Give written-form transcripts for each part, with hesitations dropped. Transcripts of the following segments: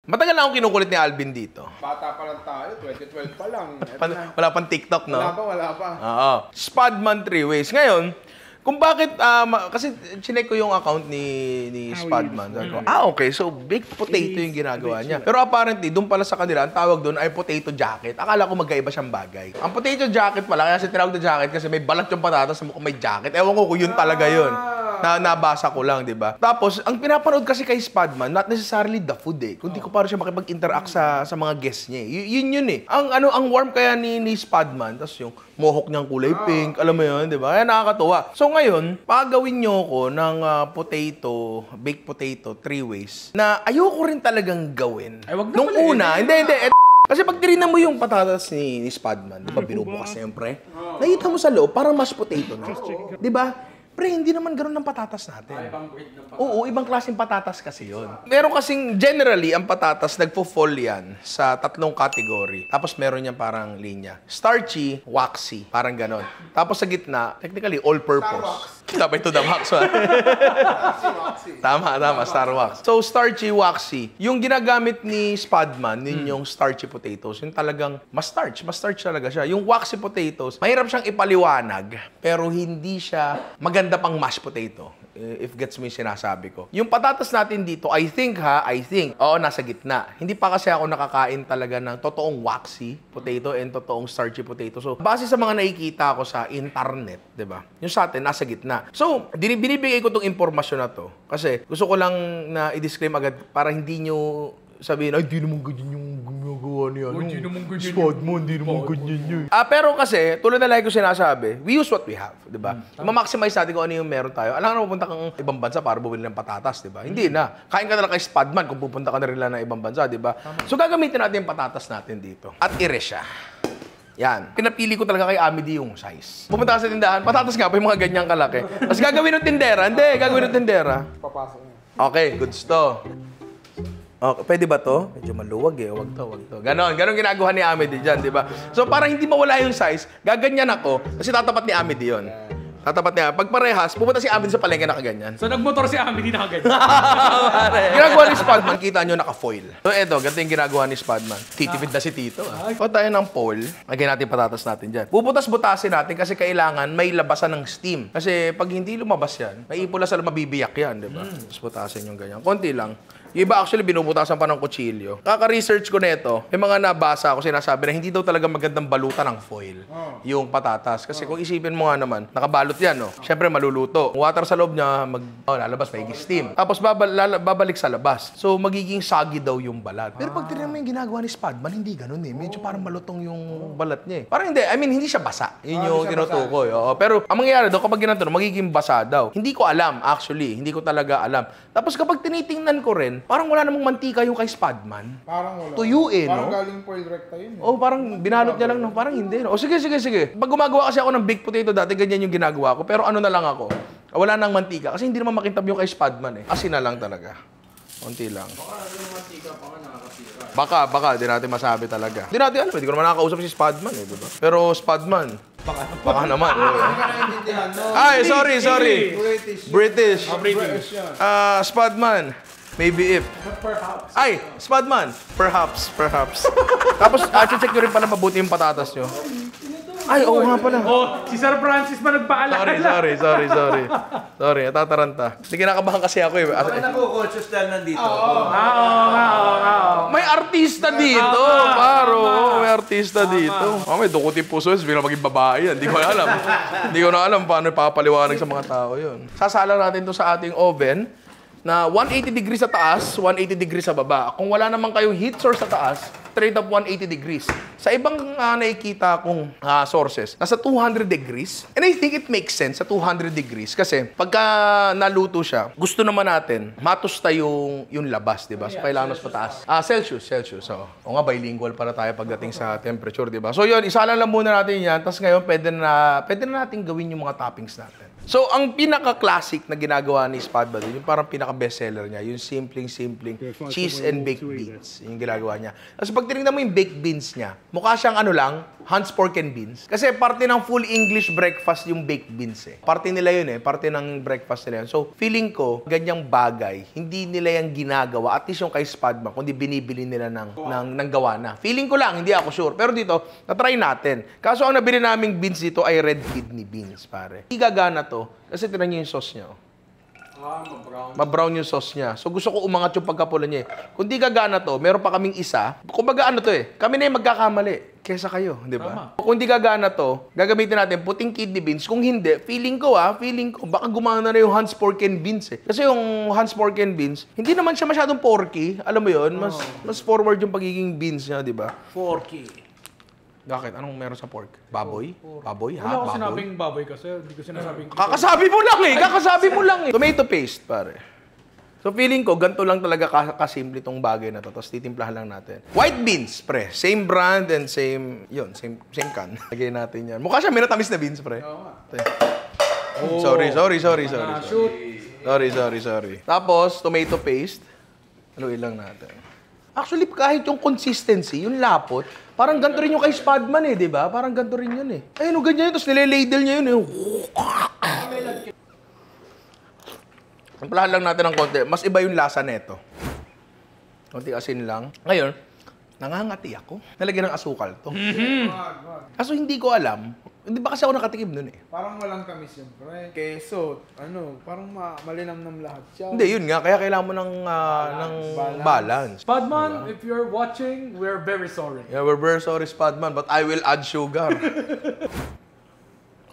Matagal na akong kinukulit ni Alvin dito. Bata pa lang tayo, 2012 pa lang. Wala pang TikTok, no? Wala pa. Oo. Spadman 3 ways. Ngayon, kung bakit, kasi chinek ko yung account ni Spadman. Sabi ko, okay, so baked potato yung ginagawa niya. Pero apparently, doon pala sa kanila, ang tawag doon ay potato jacket. Akala ko magkaiba siyang bagay. Ang potato jacket pala, kaya tinawag na jacket kasi may balat yung patatas, mukhang may jacket. Ewan ko kung yun talaga yun. Nabasa ko lang, di ba? Tapos, ang pinapanood kasi kay Spadman, not necessarily the food eh. Kundi ko para siya makipag-interact sa mga guests niya eh. Yun eh. Ang warm kaya ni Spadman, tapos yung mohawk niyang kulay pink, alam mo yun, di ba? Kaya nakakatuwa. So ngayon, pagawin niyo ko ng baked potato, 3 ways, na ayoko rin talagang gawin. Ay, wag na Nung pala, una, hindi. Kasi pag tirinan mo yung patatas ni Spadman, di ba, binubukas siyempre, nakita mo sa loob, parang mashed potato na. Di ba? Pre, hindi naman gano'n ng patatas natin. Oo, ibang klaseng patatas kasi yun. Meron kasing, generally, ang patatas, nagpo-fall yan sa 3 category. Tapos meron yan parang linya. Starchy, waxy, parang gano'n. Tapos sa gitna, technically, all-purpose. Sabay to the max. Tama, Star Wax. So, starchy, waxy. Yung ginagamit ni Spadman, yung starchy potatoes, yung talagang mas starch talaga siya. Yung waxy potatoes, mahirap siyang ipaliwanag, pero hindi siya maganda pang mashed potato. If gets mo yung sinasabi ko. Yung patatas natin dito, I think, oo, nasa gitna. Hindi pa kasi ako nakakain talaga ng totoong waxy potato and totoong starchy potato. So, base sa mga nakikita ko sa internet, di ba? Yung sa atin, nasa gitna. So, binibigay ko tong impormasyon na to. Kasi gusto ko lang na i-disclaim agad para hindi nyo sabihin, ay, di naman ganyan yung ginagawa niya. Hindi naman ganyan Spadman, hindi naman ganyan yun. Pero kasi, tulad na like ko sinasabi, we use what we have, di ba? Ma-maximize natin kung ano yung meron tayo. Alam ka na pupunta kang ibang bansa para bumili ng patatas, di ba? Hindi na. Kain ka na lang kay Spadman kung pupunta ka na rin lang ng ibang bansa, di ba? So, gagamitin natin yung patatas natin dito. At i-resh siya. Yan. Pinapili ko talaga kay Amity yung size. Pupunta ka sa tindahan, patatas nga pa yung mga ganyang kalaki. Tapos gagawin ng tindera. Hindi, gagawin ng tindera. Papasok niya. Okay, goods to. Okay, pwede ba to? Medyo maluwag eh. Wag to. Ganon ginagawa ni Amity dyan, di ba? So, para hindi mawala yung size, gaganyan ako kasi tatapat ni Amity yun. Tatapat niya. Pag parehas, pupunta si Amity sa palengke nakaganyan. So, nagmotor si Amity nakaganyan. Ginagawa ni Spadman, kita nyo naka-foil. So, eto, ganito yung ginagawa ni Spadman. Titipid na si Tito. Pag tayo ng foil, lagyan natin patatas natin dyan. Bubutas-butasin natin kasi kailangan may labasan ng steam. Kasi pag hindi lumabas yan, may ipula sa mabibiyak yan, di ba? Tapos butasin yung ganyan. Konti lang. Yung iba actually binubutasan pa ng kutsilyo. Kaka-research ko nito, may mga nabasa ako sinasabi na hindi daw talaga magandang balutan ng foil yung patatas. Kasi kung isipin mo nga naman, nakabalot yan, no? Siyempre maluluto. Water sa loob niya, lalabas, may steam. Tapos babalik sa labas. So magiging soggy daw yung balat. Pero pag tinignan mo yung ginagawa ni Spadman, hindi ganun eh. Medyo parang malutong yung balat niya eh. Parang hindi, hindi siya basa. Yun yung tinutukoy. Pero ang mangyayari daw, kapag ginagawa, magiging basa daw. Hindi ko alam, actually. Hindi ko talaga alam. Tapos kapag tinitingnan ko rin, parang wala namang mantika yung kay Spadman. Parang wala. Tuyo eh, no? Parang galing po direkta yun. Oh, parang binalot niya lang, no? Parang hindi, no? O sige. Pag gumagawa kasi ako ng baked potato dati, ganyan yung ginagawa ko. Pero ano na lang ako, wala nang mantika. Kasi hindi naman makintab yung kay Spadman eh. Asin na lang talaga. Unti lang. Baka yung mantika pa nga nakakasira. Baka, di natin masabi talaga. Di natin alam, hindi ko naman nakakausap si Spadman eh, di ba? Pero Spadman, baka naman. Ay, sorry. British. Spadman. Maybe if. Perhaps. Ay, Spadman. Perhaps. Tapos, check nyo rin pala mabuti yung patatas nyo. Ay, oo nga pala. Oh, si Sir Francis pa nagpaalala. Sorry, natataranta. Hindi kinakabahan kasi ako eh. Bakit naku-conscious dahil nandito? Oo. May artista dito, paro. May artista dito. May dukuti puso, biglang maging babae yan. Hindi ko na alam paano ipapaliwanag sa mga tao yun. Sasala natin to sa ating oven na 180 degrees sa taas, 180 degrees sa baba. Kung wala naman kayong heat source sa taas, straight up 180 degrees. Sa ibang nakikita kong sources, nasa 200 degrees. And I think it makes sense sa 200 degrees kasi pagka naluto siya, gusto naman natin matusta yung labas, di ba? So kailangan mas pataas. Celsius. So, o nga, bilingual para tayo pagdating sa temperature, di ba? So yun, isa lang muna natin yan. Tapos ngayon, pwede na natin gawin yung mga toppings natin. So, ang pinaka-classic na ginagawa ni Spadman, yung parang pinaka-bestseller niya, yung simpleng-simpleng cheese and baked beans. Yung ginagawa niya. Tapos pag tinignan mo yung baked beans niya, mukha siyang ano lang, Hunt's Pork and Beans. Kasi parte ng full English breakfast yung baked beans eh. Parte nila yun eh. Parte ng breakfast nila yun. So, feeling ko, ganyang bagay, hindi nila yung ginagawa. At least yung kay Spadman, kundi binibili nila ng gawa na. Feeling ko lang, hindi ako sure. Pero dito, na-try natin. Kaso ang nabili naming beans dito ay red kidney beans, pare. Hindi gagana to. Kasi tinan niyo yung sauce niya. Ma-brown yung sauce niya. So gusto ko umangat yung pagkapula niya eh. Kung di gagana to, meron pa kaming isa. Kumbaga ano to eh, kami na yung magkakamali. Kesa kayo, di ba? Kung di gagana to, gagamitin natin puting kidney beans. Kung hindi, feeling ko baka gumana na yung Hunt's Pork and Beans eh. Kasi yung Hunt's Pork and Beans, hindi naman siya masyadong porky. Alam mo yun, mas forward yung pagiging beans niya, di ba? Porky. Bakit? Anong meron sa pork? Baboy? Baboy? Wala ko Baboy? sinabing baboy kasi hindi ko sinasabing... Kakasabi mo lang eh! Kakasabi mo lang eh! Tomato paste, pare. So feeling ko, ganito lang talaga kasimple tong bagay na to. Tapos titimplahan lang natin. White beans, pre. Same brand and same can. Lagay natin yan. Mukha siya minatamis na beans, pre. Oo nga. Sorry. shoot. Sorry. Tapos, tomato paste. Haluin lang natin. Actually, kahit yung consistency, yung lapot, parang ganito rin yung kay Spadman eh, di ba? Parang ganito rin yun eh. Ayun, ganyan yun. Tapos nile-ladle niya yun eh. Timplahan lang natin ng konti. Mas iba yung lasa neto. Konti asin lang. Ngayon, nangangati ako. Nalagyan ng asukal to. Kaso hindi ko alam. Hindi ba kasi ako nakatikim nun eh? Parang walang tamis yun, pre. Keso, parang malinamnam lahat siya. Hindi, yun nga. Kaya kailangan mo ng balance. Spadman, if you're watching, we're very sorry. Yeah, we're very sorry, Spadman, but I will add sugar.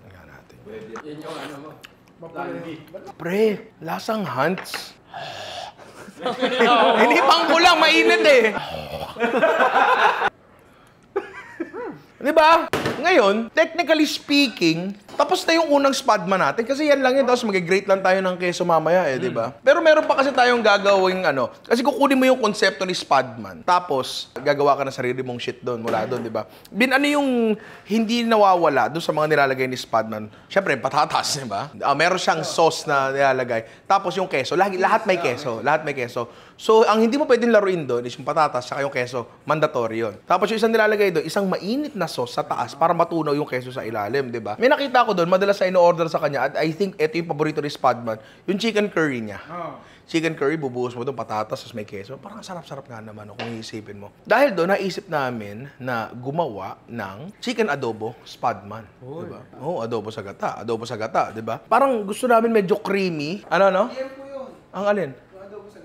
Tingnan natin. Yan yung mo. Pre, lasang Hunt's. Hinipang ko lang, mainit eh. Di ba? Ngayon, technically speaking, tapos na yung unang Spadman natin kasi yan lang yun. Tapos mag-grate lang tayo ng keso mamaya eh, di ba? Pero meron pa kasi tayong gagawing kasi kukunin mo yung konsepto ni Spadman. Tapos, gagawa ka ng sarili mong shit doon, mula doon, di ba? Ano yung hindi nawawala doon sa mga nilalagay ni Spadman? Siyempre, patatas, di ba? Meron siyang sauce na nilalagay. Tapos yung keso, lahat may keso. Lahat may keso. So, ang hindi mo pwedeng laruin doon is yung patatas saka yung keso. Mandatory yun. Tapos yung isang nilalagay doon, isang mainit na sauce sa taas para matunaw yung keso sa ilalim, di ba? May nakita ko doon, madalas na ino-order sa kanya at I think ito yung paborito ni Spadman, yung chicken curry niya. Chicken curry, bubuhos mo doon, patatas, tapos may keso. Parang sarap-sarap nga naman kung iisipin mo. Dahil doon, naisip namin na gumawa ng chicken adobo Spadman. Diba? Oo, adobo sa gata, diba? Parang gusto namin medyo creamy. Ano? Yempo yun. Ang alin? Yung adobo sa gata.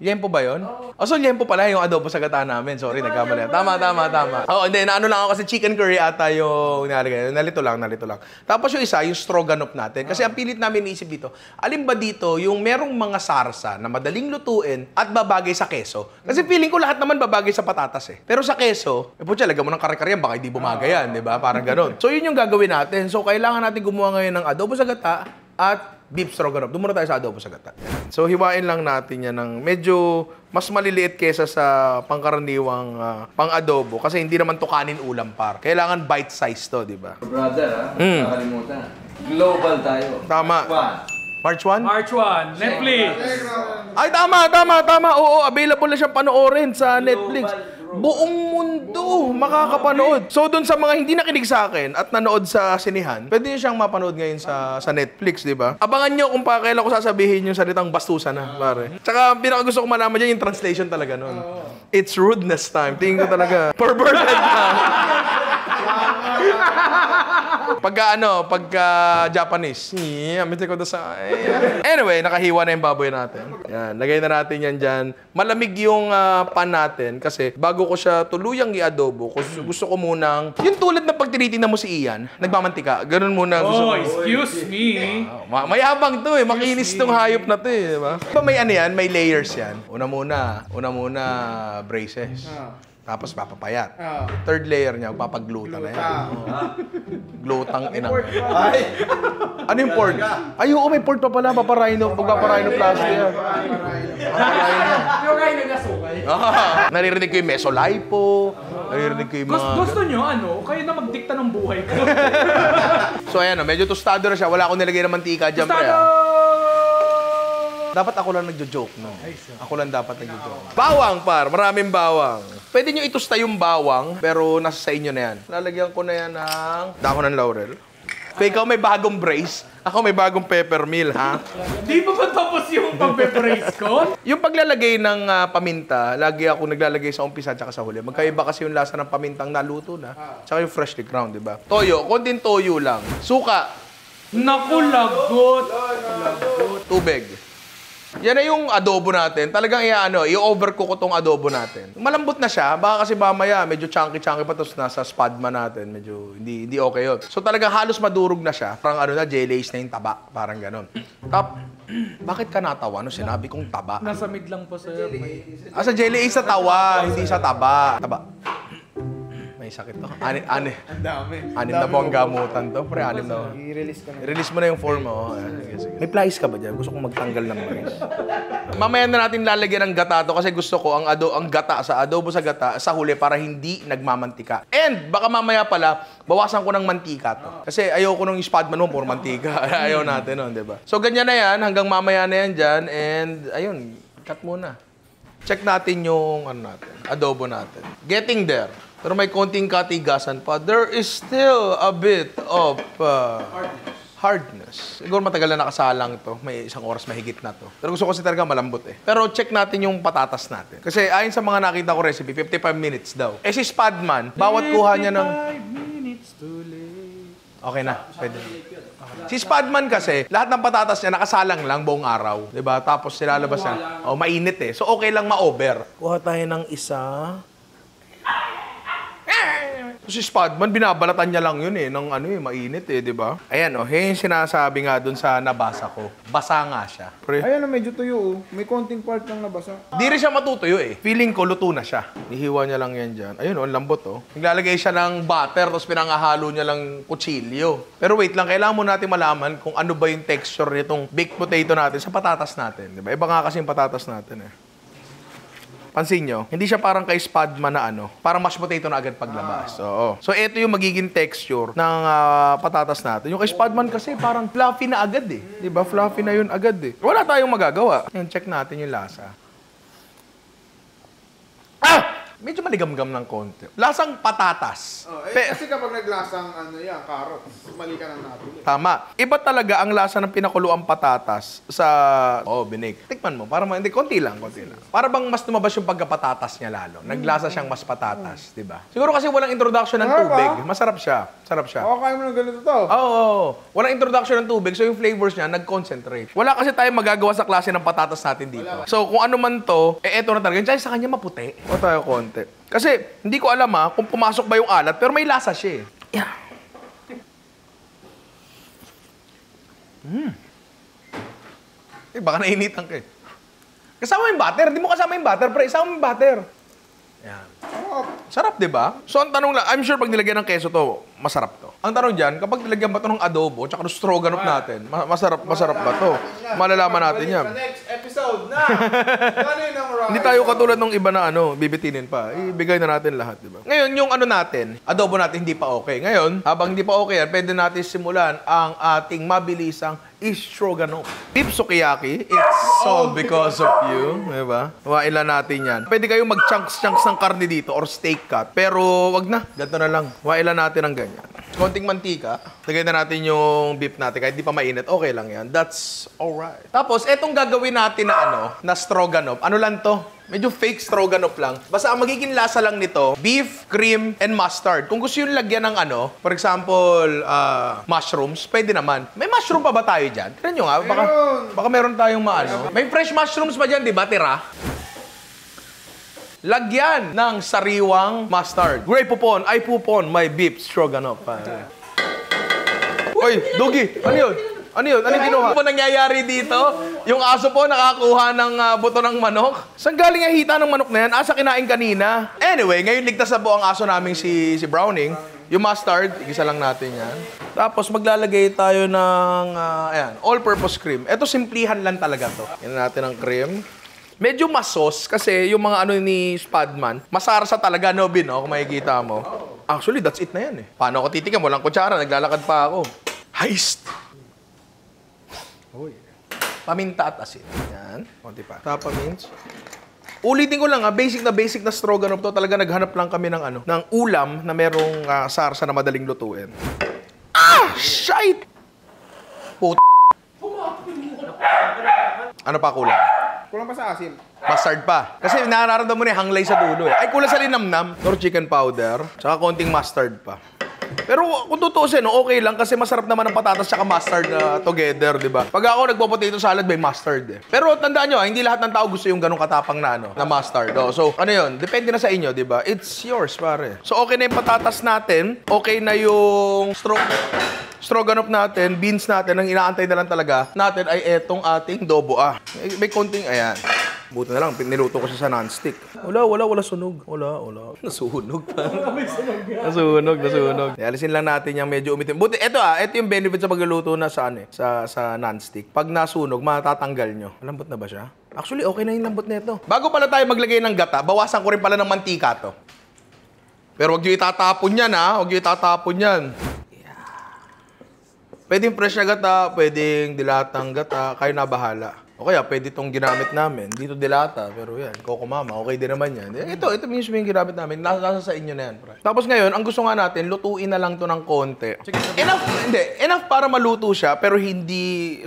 Yempo ba yun? Oh, so yempo pala yung adobo sa gata namin. Sorry, nagkamali. Tama. Oo, hindi, naano lang ako kasi chicken curry ata yung nilalagay. Nalito lang. Tapos yung isa, yung stroganoff natin. Kasi ang pilit namin iisip dito, alin ba dito yung merong mga sarsa na madaling lutuin at babagay sa keso? Kasi feeling ko lahat naman babagay sa patatas eh. Pero sa keso, putya, lagyan mo ng kare-kare yan, baka hindi bumagay yan, di ba? Parang ganun. So yun yung gagawin natin. So kailangan natin gumawa ngayon ng adobo sa gata at beef stroganoff. Doon muna tayo sa adobo sa gata. So, hiwain lang natin yan ng medyo mas maliliit kesa sa pangkaraniwang pang-adobo kasi hindi naman to kanin ulam par. Kailangan bite size to, di ba? Brother, nakalimutan. Global tayo. Tama. March 1? March 1, Netflix. Ay, tama. Oo, available na siyang panoorin sa Netflix. Buong mundo makakapanood. So, dun sa mga hindi nakinig sa akin at nanood sa sinihan, pwede nyo siyang mapanood ngayon sa Netflix, di ba? Abangan nyo kung kailan ko sasabihin yung salitang bastusan na, pare. Tsaka, pinaka gusto ko malaman dyan yung translation talaga nun. It's rudeness time. Tingin ko talaga, perverted na. Pagka Japanese. Anyway, nakahiwa na yung baboy natin. Yan, lagay na natin yan dyan. Malamig yung pan natin kasi bago ko siya tuluyang i-adobo, gusto ko munang, yung tulad na pag tinitingnan mo si Ian, nagmamantika. Ganun muna gusto ko. Excuse me. Mayabang to eh. Makinis tong hayop na to eh. Diba? May yan, may layers yan. Una muna braces. Tapos papapayat. Third layer niya, papagluta na yan. Glutang inang. Ano yung pork? Ay, oo, may pork pa pala. Paparhinoplasty yan. Yung kayo nagasukay. Naririnig ko yung mesolipo. Naririnig ko yung mga... Gusto nyo, kayo na magdikta ng buhay ko. So ayan, medyo tostado na siya. Wala akong nilagay ng mantika dyan, pre. Dapat ako lang nagjo-joke, no? Ako lang dapat nagjo-joke. Bawang, par. Maraming bawang. Pwede nyo itusta yung bawang, pero nasa sa inyo na yan. Lalagyan ko na yan ng dahon ng laurel. Kaya ikaw may bagong brace, ako may bagong peppermill, ha? Di ba ba tapos yung pagpe-praise ko? Yung paglalagay ng paminta, lagi ako naglalagay sa umpisa at sa huli. Magkaiba kasi yung lasa ng pamintang naluto na, tsaka yung freshly ground, di ba? Toyo, konting toyo lang. Suka, Naku, lagot. tubig. Yan na yung adobo natin. Talagang i-overcook ko tong adobo natin. Malambot na siya. Baka kasi mamaya, medyo chunky-chunky pa. Tapos nasa spadma natin. Medyo hindi okay yun. So talagang halos madurog na siya. Parang jelly na yung taba. Parang ganon. Bakit ka natawa? Ano sinabi kong taba? Nasa mid lang po, sir. Sa jelly sa tawa. Hindi sa taba. Taba. May sakit to. Ang dami. Anim na po ang gamutan to. Pre, anim na. I-release ko na. I-release mo na yung form mo. Sige, sige. May plies ka ba dyan? Gusto kong magtanggal ng mais. Mamaya na natin lalagyan ng gata to kasi gusto ko ang gata sa adobo sa gata sa huli para hindi nagmamantika. And baka mamaya pala, bawasan ko ng mantika to. Kasi ayoko nung spadman mo, puro mantika. Ayaw natin nun, di ba? So ganyan na yan. Hanggang mamaya na yan dyan. And ayun, cut muna. Check natin yung adobo natin. Getting there. Pero may konting katigasan pa. There is still a bit of hardness. Siguro matagal na nakasalang to. May 1 oras mahigit na to. Pero gusto ko kasi talaga malambot eh. Pero check natin yung patatas natin. Kasi ayon sa mga nakita ko recipe, 55 minutes daw. Si Spadman, bawat kuha niya ng... 5 minutes too late. Okay na, pwede. Si Spadman kasi, lahat ng patatas niya nakasalang lang buong araw. Diba? Tapos silalabas niya. Mainit eh. So okay lang ma-over. Kuha tayo ng isa. Si Spadman, binabalatan niya lang yun eh, ng mainit eh, di ba? Ayan yung sinasabi nga dun sa nabasa ko. Basa nga siya. Pre. Ayan, medyo tuyo. May konting part lang nabasa. Di rin siya matutuyo eh. Feeling ko, luto na siya. Nihiwa niya lang yan dyan. Ayun ang lambot Naglalagay siya ng butter, tapos pinangahalo niya lang kutsilyo. Pero wait lang, kailangan mo natin malaman kung ano ba yung texture nitong baked potato natin sa patatas natin. Di ba? Iba nga kasi yung patatas natin eh. Pansin nyo, hindi siya parang kay Spadman na parang mashed potato na agad paglabas. So, ito yung magiging texture ng patatas natin. Yung kay Spadman kasi parang fluffy na agad eh. Diba? Fluffy na yun agad eh. Wala tayong magagawa. Yan, check natin yung lasa. Medyo maligam-gam ng konti. Lasang patatas. Kasi kapag naglasang carrots, mali ka ng napili. Tama. Iba talaga ang lasa ng pinakuluang patatas sa binig. Tikman mo, para hindi konti lang. Para bang mas lumabas yung pagkapatatas niya lalo. Naglasa siyang mas patatas, 'di ba? Siguro kasi walang introduction ng tubig. Masarap siya. Kaya mo ng ganito to. Oo. Walang introduction ng tubig, so yung flavors niya nag-concentrate. Wala kasi tayong magagawa sa klase ng patatas natin dito. So kung ano man to, eto na talaga. Diyan sa kanya maputi. O tayo konti. Kasi hindi ko alam kung pumasok ba yung alat, pero may lasa siya eh. Yeah. Baka nainitan ka eh. Kasama yung butter. Hindi mo kasama yung butter, pre. Isama mo yung butter. Yan. Sarap, di ba? So, ang tanong lang, I'm sure pag nilagyan ng keso to, masarap to. Ang tanong dyan, kapag nilagyan ba to ng adobo, tsaka ng stroganoff natin, masarap ba to? Malalaman natin yan. Sa next episode na! Hindi tayo katulad ng iba na bibitinin pa. Ibigay na natin lahat, di ba? Ngayon, yung natin, adobo natin hindi pa okay. Ngayon, habang hindi pa okay yan, pwede natin simulan ang ating mabilisang stroganoff. Beef sukiyaki, it's all because of you. Di ba? Wailan natin yan. Pwede kayong mag-chunks ng karne dito or steak cut. Pero wag na. Ganito na lang. Wailan natin ang ganyan. Konting mantika. Lagay na natin yung beef natin. Kahit di pa mainit, okay lang yan. That's alright. Tapos, etong gagawin natin na stroganoff. Ano lang to? Medyo fake stroganoff lang. Basta ang magiging lasa lang nito, beef, cream, and mustard. Kung gusto yung lagyan ng for example, mushrooms, pwede naman. May mushroom pa ba tayo dyan? Tignan nyo nga, baka meron tayong May fresh mushrooms pa dyan, di ba, tira? Lagyan ng sariwang mustard. Gray pupon, I pupon, my beef stroganoff. Oy, Dugi, ano yun? Ano yun? Ano yung kinuha? Ano nangyayari dito? Yung aso po nakakuha ng buto ng manok. Saan galing ang hita ng manok na yan? Asa kinain kanina. Anyway, ngayon ligtas na po ang aso naming si Browning. Yung mustard, igisa lang natin yan. Tapos maglalagay tayo ng all-purpose cream. Ito, simplihan lang talaga to. Yan natin ang cream. Medyo masos kasi yung mga ni Spadman, masarsa talaga, Bin, kung makikita mo. Actually, that's it na yan eh. Paano ako titikim? Walang kutsara, naglalakad pa ako. Heist! Paminta at asin. Yan. Konti pa. Tapa mince. Ulitin ko lang basic na stroganoff to. Talaga naghanap lang kami ng ng ulam na merong sarsa na madaling lutuin. Shite! Ano pa kulang? Kulang pa sa asin. Mustard pa. Kasi nararamdaman mo na yung hanglay sa dulo eh. Ay, kulang sa linamnam. Or chicken powder. Tsaka konting mustard pa. Pero kung tutusin, okay lang kasi masarap naman ang patatas tsaka mustard together, di ba? Pag ako nagpo-potato salad, may mustard eh. Pero tandaan nyo, hindi lahat ng tao gusto yung ganong katapang na na mustard. So, ano yun? Depende na sa inyo, di ba? It's yours, pare. So, okay na yung patatas natin. Okay na yung stroganoff natin, beans natin. Ang inaantay na lang talaga natin ay etong ating dobo. May konting, ayan. Buti na lang, niluto ko siya sa non-stick. Wala sunog. Wala. Nasunog pa. Nasunog. Alisin lang natin yung medyo umitim. Buti, ito yung benefit sa pagluluto na sa non-stick. Pag nasunog, matatanggal nyo. Malambot na ba siya? Actually, okay na yung lambot nito. Bago pala tayo maglagay ng gata, bawasan ko rin pala ng mantika to. Pero huwag nyo itatapon yan, Huwag nyo itatapon yan. Pwedeng fresh na gata, pwedeng dilatang gata, kayo na bahala. O kaya, pwede itong ginamit namin. Dito dilata, pero yan, Coco Mama, okay din naman yan. Ito mismo yung ginamit namin. Nasa sa inyo na yan, pre. Tapos ngayon, ang gusto nga natin, lutuin na lang to ng konti. Enough para maluto siya, pero hindi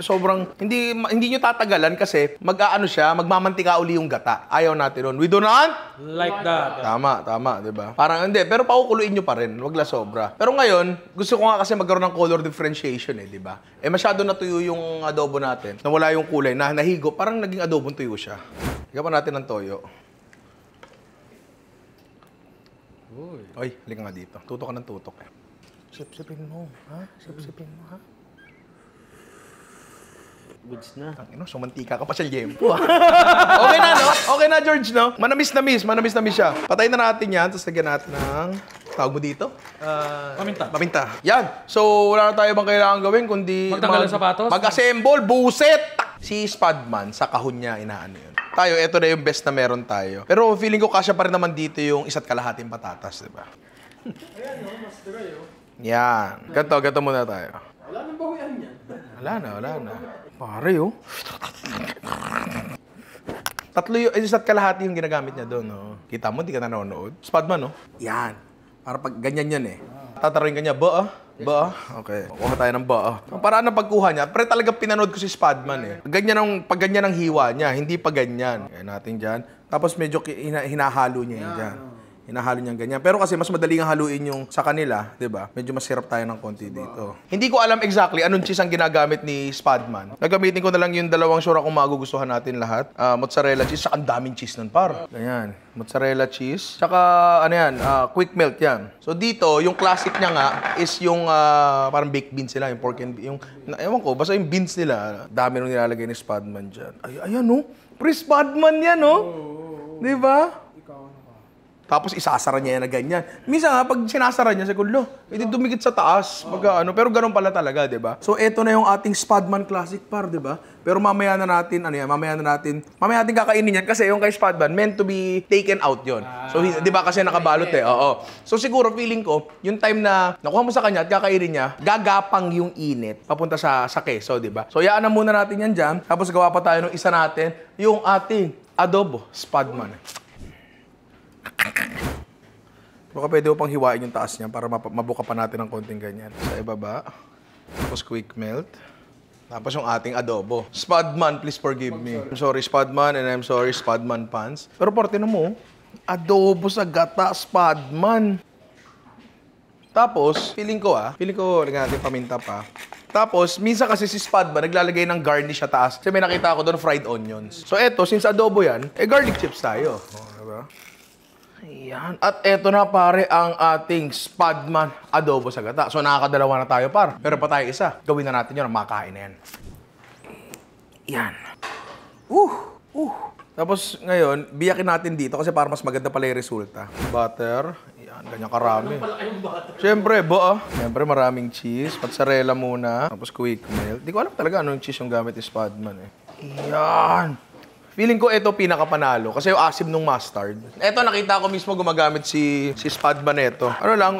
nyo tatagalan kasi magmamantika uli yung gata. Ayaw natin nun. We do not Like that. Tama, di ba? Parang hindi, pero pakukuluin nyo pa rin, wag la sobra. Pero ngayon, gusto ko nga kasi magkaroon ng color differentiation di ba? Masyado natuyo yung adobo natin. Nawala yung kulay, nahigo, parang naging adobong tuyo siya. Higyan pa natin ng toyo. Oy, halika nga dito. Tutok ka ng tutok. Sip-sipin mo, ha? Goods na. Sumantika ka pa sa liempo. Okay na, no? Okay na, George, no? Manamis na miss siya. Patayin na natin yan, tapos lagyan natin ng... Tawag mo dito? Paminta. Yan. So, wala na tayo bang kailangan gawin, kundi... Magtanggal ng sapatos? Mag-assemble, buset! Si Spadman, sa kahon niya, inaano yun. Tayo, ito na yung best na meron tayo. Pero feeling ko kasya pa rin naman dito yung isa't kalahating patatas, di ba? Ayan, mas dry, Yan. Ganto muna tayo. Wala nang bawian yan. Wala na. Pare, Tatlo yung, isa't kalahati yung ginagamit niya doon, Kita mo, di ka nanonood. Spadman, Yan. Para pag ganyan yan, Tataroin ka niya, ba? Okay. Kuha tayo ng ba, Ang paraan ng pagkuha niya, pero talagang pinanood ko si Spadman, Pag ganyan ang hiwa niya, hindi pa ganyan. Kaya natin dyan. Tapos medyo hinahalo niya yun dyan. Hinahalo niya ganyan. Pero kasi mas madali ang haluin yung sa kanila, di ba? Medyo masirap tayo ng konti dito. Hindi ko alam exactly anong cheese ang ginagamit ni Spadman. Nagamitin ko na lang yung dalawang sure kung magugustuhan natin lahat. Mozzarella cheese, saka ang daming cheese nun, par. Ganyan. Mozzarella cheese. Saka, quick melt yan. So dito, yung classic niya nga is yung parang baked beans nila, yung pork and yung, ewan ko, basta yung beans nila. Dami nung nilalagay ni Spadman dyan. Ayan, Pre, Spadman yan, Di ba? Tapos isasara niya yan na ganyan. Minsan pag sinasara niya, sagulo, hindi dumikit sa taas. Pero ganun pala talaga, di ba? So, eto na yung ating Spadman Classic Par, di ba? Pero mamaya natin kakainin yan kasi yung kay Spadman, meant to be taken out yon. So, di ba kasi nakabalot Oo. So, siguro feeling ko, yung time na nakuha mo sa kanya at kakainin niya, gagapang yung init papunta sa keso, di ba? So, yaan na muna natin yan dyan. Tapos gawa pa tayo ng isa natin, yung ating adobo Spadman. Baka pwede mo pang hiwain yung taas niya para mabuka pa natin ng konting ganyan. Sa ibaba. Tapos quick melt. Tapos yung ating adobo. Spadman, please forgive me. I'm sorry, Spadman, and I'm sorry, Spadman pants. Pero parte na mo, adobo sa gata, Spadman. Tapos, feeling ko, lagyan natin paminta pa. Tapos, minsan kasi si Spadman naglalagay ng garnish sa taas. Kasi may nakita ako doon, fried onions. So eto, since adobo yan, garlic chips tayo. Diba? Ayan. At eto na pare ang ating Spadman adobo sa gata. So nakakadalawa na tayo par. Pero pa tayo isa. Gawin na natin yun. Makakain na yan. Yan. Tapos ngayon, biyakin natin dito kasi para mas maganda pala yung resulta. Butter. Yan. Ganyan karami. Siyempre, Siyempre maraming cheese. Mozzarella muna. Tapos quick melt. Di ko alam talaga anong cheese yung gamit ni Spadman Yan. Feeling ko ito pinakapanalo kasi yung asim ng mustard. Ito nakita ko mismo gumagamit si Spadman nito. Ano lang,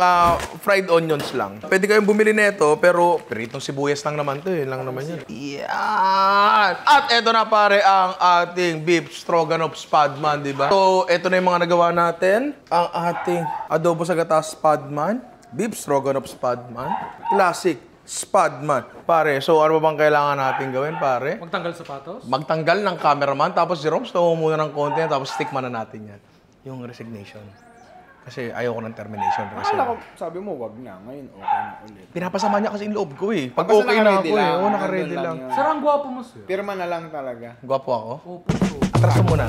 fried onions lang. Pwede kayong bumili nito pero itong sibuyas lang naman to, lang naman yan. Yan! At ito na pare ang ating beef stroganoff Spadman, di ba? So, ito na yung mga nagawa natin. Ang ating adobo sa gata Spadman, beef stroganoff Spadman, classic Spadman. Pare, so ano ba bang kailangan natin gawin, pare? Magtanggal sapatos? Magtanggal ng cameraman, tapos si Roms, tawo muna ng konti, tapos stickman na natin yan. Yung resignation. Kasi ayoko ng termination. Kasi Akala ko, sabi mo, wag na. Ngayon, okay na ulit. pinapasama niya kasi yung loob ko eh. Pag Basta okay na naka-ready ako eh. lang. Oo, naka-ready Nandun lang. lang yun. Sir, ang gwapo mo, sir. Pirma na lang talaga. Gwapo ako. Opo, sir. Atras mo muna.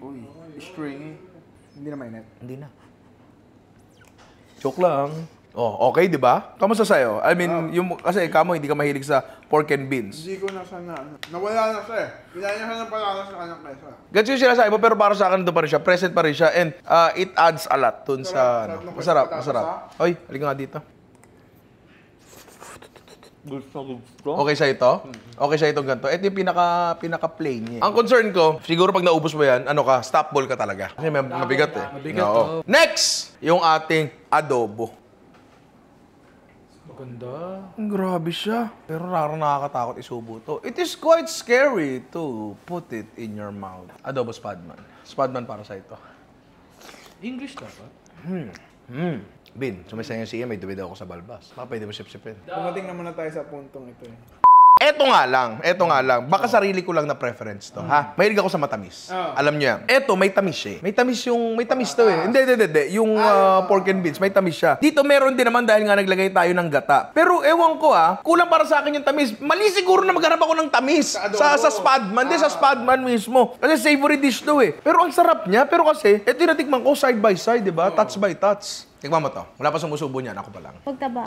Uy, stringy. Hindi na mainit. Hindi na. Joke lang. Oh, okay, di ba? Kamusta sa'yo? I mean, yung, kasi kamo hindi ka mahilig sa pork and beans. Hindi ko na sana, nawala na siya eh. Kailangan niya siya ng palakas sa kanyang kesa. Ganito yung sinasabi mo, pero para sa akin doon pa rin siya. Present pa rin siya. And it adds a lot dun sa... Sarap ng Masarap, patatas, masarap. Hoy, halika nga dito. Okay sa ito? Okay sa itong ganito. Ito yung pinaka-plain niya. Ang concern ko, siguro pag naubos mo yan, ano ka, stop ball ka talaga. Kasi mabigat eh. Mabigat, Oo. Next! Yung ating adobo. Maganda. Grabe siya. Pero raro nakakatakot isubo to. It is quite scary to put it in your mouth. Adobo Spadman. Spadman para sa ito. English dapat? Bin, sumisaya siya, may duwid ako sa balbas. Baka pwede mo sip-sipin. Dumating naman na tayo sa puntong ito eh. Eto nga lang. Baka sarili ko lang na preference to, ha? Mahilig ako sa matamis. Alam niyo yan. Eto, may tamis siya eh. May tamis to eh. Hindi. Yung pork and beans, may tamis siya. Dito meron din naman dahil nga naglagay tayo ng gata. Pero ewan ko kulang para sa akin yung tamis. Mali siguro na maghanap ako ng tamis sa Spadman. Hindi, sa Spadman mismo. Kasi savory dish to eh. Pero ang sarap niya. Pero kasi, eto yung natikman ko side by side, di ba? Touch by touch. Tikman mo to. Wala pa sumusubo niyan. Ako pa lang. Pagtaba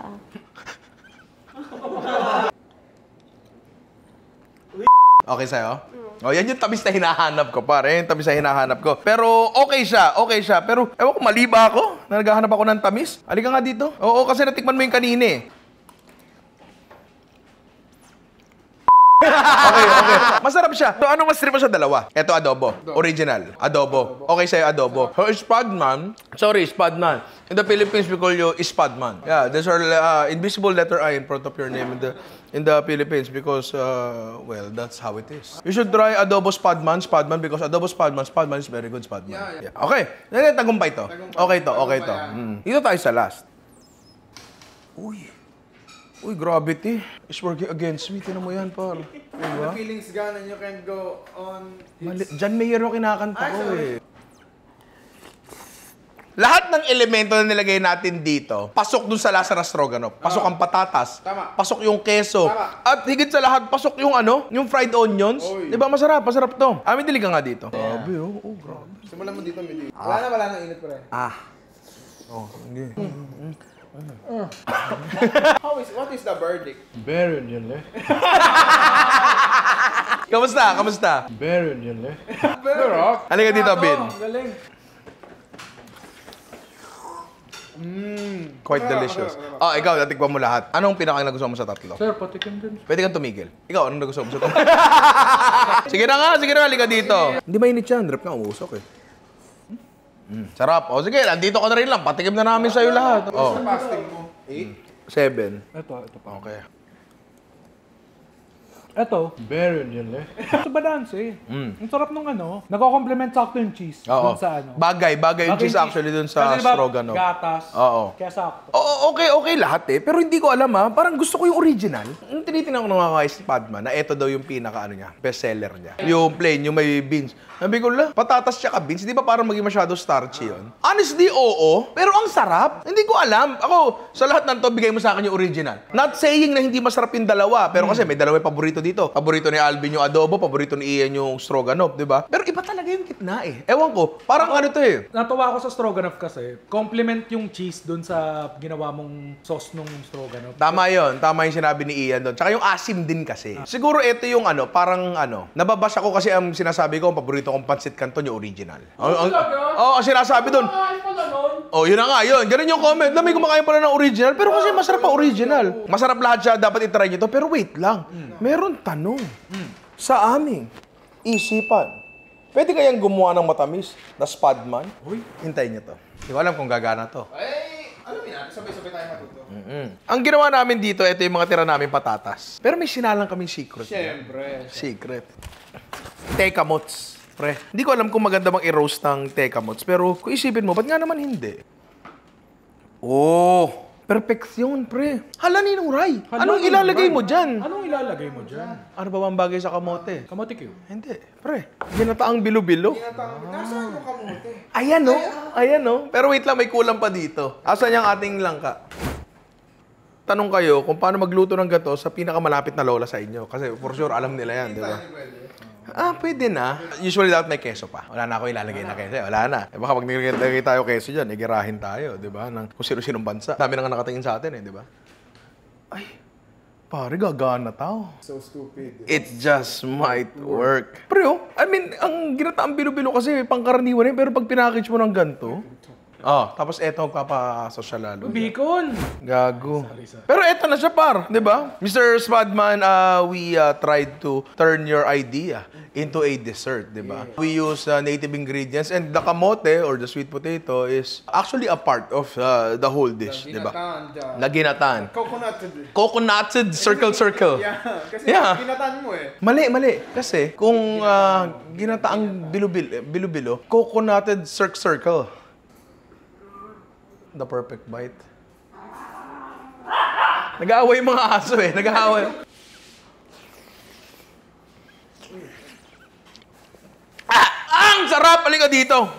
Okay sa'yo? Oh, yan yung tamis na hinahanap ko, pare. Yung tamis na hinahanap ko. Pero okay siya. Pero ewan ko, mali ba ako? Na naghahanap ako ng tamis? Halika nga dito. Oo, kasi natikman mo yung kanina eh. Okay. Masarap siya. So, ano mas trip mo sa dalawa? Ito, adobo. Original. Adobo. Okay sa'yo, adobo. So, Spadman. In the Philippines, we call you Spadman. Yeah, there's our invisible letter I in front of your name in the Philippines because, well, that's how it is. You should try adobo Spadman because adobo Spadman is very good Spadman. Yeah. Okay. Tagumpay to. Okay to. Dito tayo sa last. Uy, gravity. It's working against me. Tinan mo yan, par. The feelings gone and you can go on. John Mayer yung kinakanta ko eh. Lahat ng elemento na nilagay natin dito, pasok dun sa Lazarus Stroganoff. Pasok ang patatas. Tama. Pasok yung keso. Tama. At higit sa lahat, pasok yung yung fried onions. Oy. Di ba? Masarap to. May dili ka nga dito. Grabe, grabe. Simulan mo dito, medyo. Wala na init pa rin. Hindi. What is the verdict? Baron yun, eh. Kamusta? Baron yun, eh. Pero, Halika dito, Bin. galing. Quite delicious. Ikaw, natikman mo lahat. Anong pinaka nagustuhan mo sa tatlo? Sir, patikim din. Pwede kang tumigil. Ikaw, anong nagustuhan mo sa tatlo? Sige na, halika dito. Hindi mainit yan. Drip nga, umusok eh. Sarap. Sige, nandito ka na rin lang. Patikim na namin sa'yo lahat. Sa fasting mo? 7. Ito pa. Okay. Ito, Baron yun, eh. Ito balanse, eh. Ang sarap nung nagko-complement sakto yung cheese. Oo. Dun sa Bagay yung cheese actually dun sa Kasi diba, stroganoff. gatas. Oo. Kaya sakto. Oo, okay lahat eh. Pero hindi ko alam parang gusto ko yung original. Yung tinitingnan ko ng mga Spadman na ito daw yung pinaka niya, bestseller niya. Yung plain, yung may beans. Sabi ko, patatas tsaka beans, di ba parang maging masyado starchy yun? Honestly, oo. Pero ang sarap. Hindi ko alam. Ako, sa lahat ng to, bigay mo sa akin yung original. Not saying na hindi masarap yung dalawa, pero kasi may dalawa yung paborito dito. Paborito ni Alvin yung adobo, paborito ni Ian yung stroganoff, di ba? Pero iba talaga yung gitna eh. Ewan ko, parang ano to eh. Natuwa ako sa stroganoff kasi compliment yung cheese dun sa ginawa mong sauce nung stroganoff. Tama yun. Tama yung sinabi ni Ian doon. Tsaka yung asim din kasi. Siguro ito yung ano, parang ano, nababash ako kasi ang sinasabi ko, ang paborito kong pancit canton yung original. Ang sinasabi doon. Oh, yun na nga, yun. Ganun yung comment. May kumakain pala ng original, pero kasi masarap pa original. Masarap lahat siya, dapat itry nyo to. Pero wait lang, meron tanong. Sa aming isipan, pwede kayang gumawa ng matamis na spadman? Hintayin nyo to. Hindi ko alam kung gagana to. Alam mo yan, sabay-sabay tayo matuto. Ang ginawa namin dito, ito yung mga tira namin patatas. Pero may sinalang kaming secret. Siyempre. Secret. Tekamots. Pre, hindi ko alam kung maganda bang i-roast ng tekamots. Pero kung isipin mo, ba't nga naman hindi? Oh, perfeksyon, pre. Hala, Ninong Ray. Anong ilalagay mo dyan? Anong ilalagay mo dyan? Ano ba bang bagay sa kamote? Kamote Q. Hindi, pre. Ginataang bilo-bilo. Nasaan yung kamote? Ayan, no? Ayan, no? Pero wait lang, may kulang pa dito. Asan yung ating langka? Tanong kayo kung paano magluto ng gato sa pinakamalapit na lola sa inyo. Kasi for sure, alam nila yan, di ba? Pwede na. Usually dapat may keso pa. Wala na ako ilalagay na keso. Wala na. Eh, baka pag nilagay tayo keso dyan, igirahin tayo, di ba? Ng kung sino-sinong bansa. Dami na nga nakatingin sa atin, eh, di ba? Ay, pare, gagana tao. So stupid. It just might work. Pero, I mean, ang ginataang bilo-bilo kasi pangkaraniwan eh, pero pag pinackage mo ng ganito, tapos eto magpapasosya lalo. Bacon! Gago. Pero eto na siya par, di ba? Mr. Spadman, we tried to turn your idea into a dessert, di ba? We use native ingredients and the kamote or the sweet potato is actually a part of the whole dish, di ba? Naginataan. Coconuted circle. Yeah, kasi ginataan mo eh. Mali. Kasi kung ginataang bilo-bilo, coconuted circle. The perfect bite. Nag-aaway yung mga aso eh. Nag-aaway. Ang sarap! Halika dito!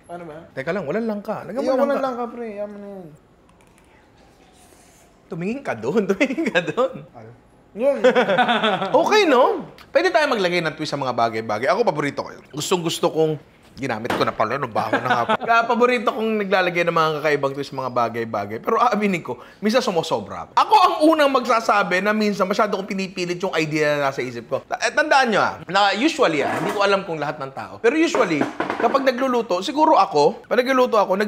Ano ba? Teka lang, walang langka. Lagyan mo Iyaw ko langka. lang lang ka, pre. Yaman na yan. Tumingin ka doon. Yun. Okay, no? Pwede tayo maglagay ng twist sa mga bagay-bagay. Ako, paborito ko yun. Gustong-gusto kong ginamit ko na pala, no? Baho na nga. Paborito kong naglalagay ng mga kakaibang twist sa mga bagay-bagay. Pero aaminin ko, minsan sumusobra. Ako ang unang magsasabi na minsan masyado kong pinipilit yung idea na nasa isip ko. Tandaan nyo na usually hindi ko alam kung lahat ng tao. Pero usually, kapag nagluluto, siguro ako, pag nagluluto ako,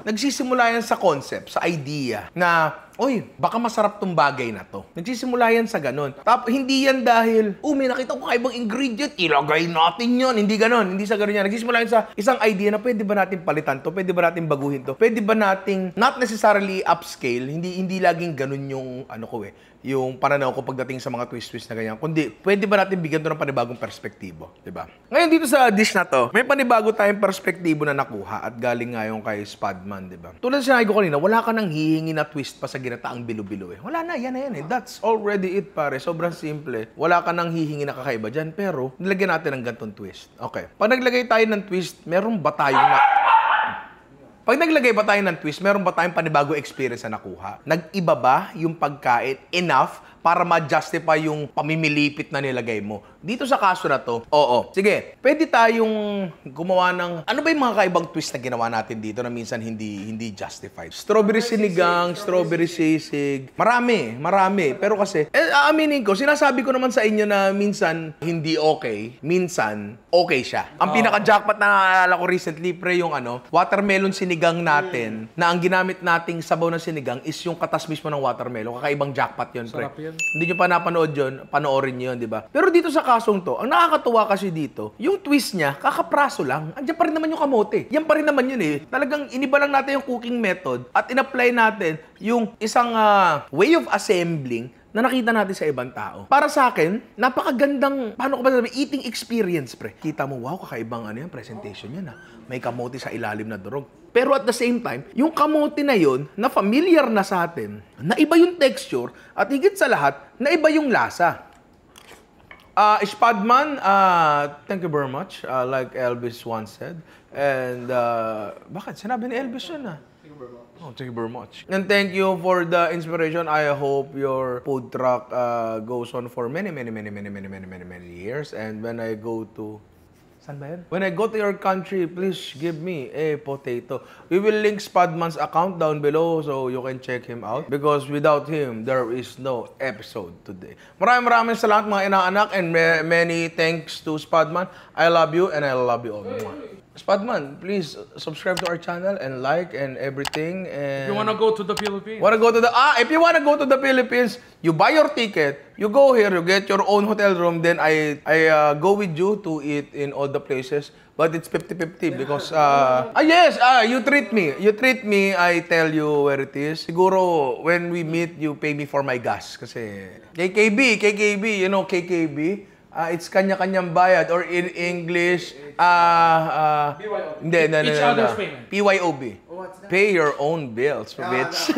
nagsisimula yan sa concept, sa idea, na oy, baka masarap tong bagay na to. Nagsisimula yan sa ganun. Tapos, hindi yan dahil, may nakita ko kaibang ingredient, ilagay natin yun. Hindi ganun. Hindi sa ganun yan. Nagsisimula yan sa isang idea na pwede ba natin palitan to? Pwede ba natin baguhin to? Pwede ba nating, not necessarily upscale, hindi laging ganun yung, yung pananaw ko pagdating sa mga twist-twist na ganyan. Kundi, pwede ba natin bigyan to ng panibagong perspektibo? Diba? Ngayon dito sa dish na to, may panibago tayong perspektibo na nakuha at galing nga yung kay Spadman, diba? Tulad sa sinabi ko kanina, wala ka nang hihingi na twist pa sa ginataang bilo-bilo eh. Wala na, yan na yan eh. That's already it, pare. Sobrang simple. Wala ka nang hihingi na kakaiba dyan, pero nilagyan natin ng gantong twist. Okay. Pag naglagay tayo ng twist, meron ba tayong Pag naglagay ba tayo ng twist, meron ba tayong panibago experience na nakuha? Nag-iba ba yung pagkain enough para ma-justify yung pamimilipit na nilagay mo? Dito sa kaso na to, oo. Sige, pwede tayong gumawa ng... Ano ba yung mga kaibang twist na ginawa natin dito na minsan hindi justified? Strawberry sinigang, strawberry sisig. Marami. Pero kasi, aaminin ko, sinasabi ko naman sa inyo na minsan hindi okay, minsan okay siya. Ang pinaka-jackpot na naalala ko recently, pre, yung watermelon sinigang natin, na ang ginamit nating sabaw ng sinigang is yung katas mismo ng watermelon. Kakaibang jackpot yun, pre. Sarap yun. Hindi nyo pa napanood yun, panoorin nyo yun, di ba? Pero dito sa kasong to, ang nakakatuwa kasi dito, yung twist niya, kakapraso lang. Andiyan pa rin naman yung kamote. Yan pa rin naman yun eh. Talagang iniba lang natin yung cooking method at in-apply natin yung isang way of assembling na nakita natin sa ibang tao. Para sa akin, napakagandang, paano ko ba sabi, eating experience, pre. Kita mo, wow, kakaibang yan, presentation yan May kamote sa ilalim na durog. Pero at the same time, yung kamote na yun, na familiar na sa atin, na iba yung texture, at higit sa lahat, na iba yung lasa. Spadman, thank you very much. Like Elvis once said. And, bakit? Sinabi ni Elvis yun Oh, thank you very much. And thank you for the inspiration. I hope your food truck goes on for many years. And when I go to... Saan ba yan? When I go to your country, please give me a potato. We will link Spadman's account down below so you can check him out. Because without him, there is no episode today. Maraming salamat mga inaanak and many thanks to Spadman. I love you and I love you all. Spadman, please subscribe to our channel and like and everything. And If you wanna go to the Philippines. if you wanna go to the Philippines, you buy your ticket, you go here, you get your own hotel room, then I go with you to eat in all the places. But it's 50-50 because you treat me. You treat me, I tell you where it is. Siguro when we meet, you pay me for my gas kasi KKB, you know KKB. It's kanya-kanyang bayad or in English, hindi, Each other's payment. PYOB. Pay your own bills, bitch.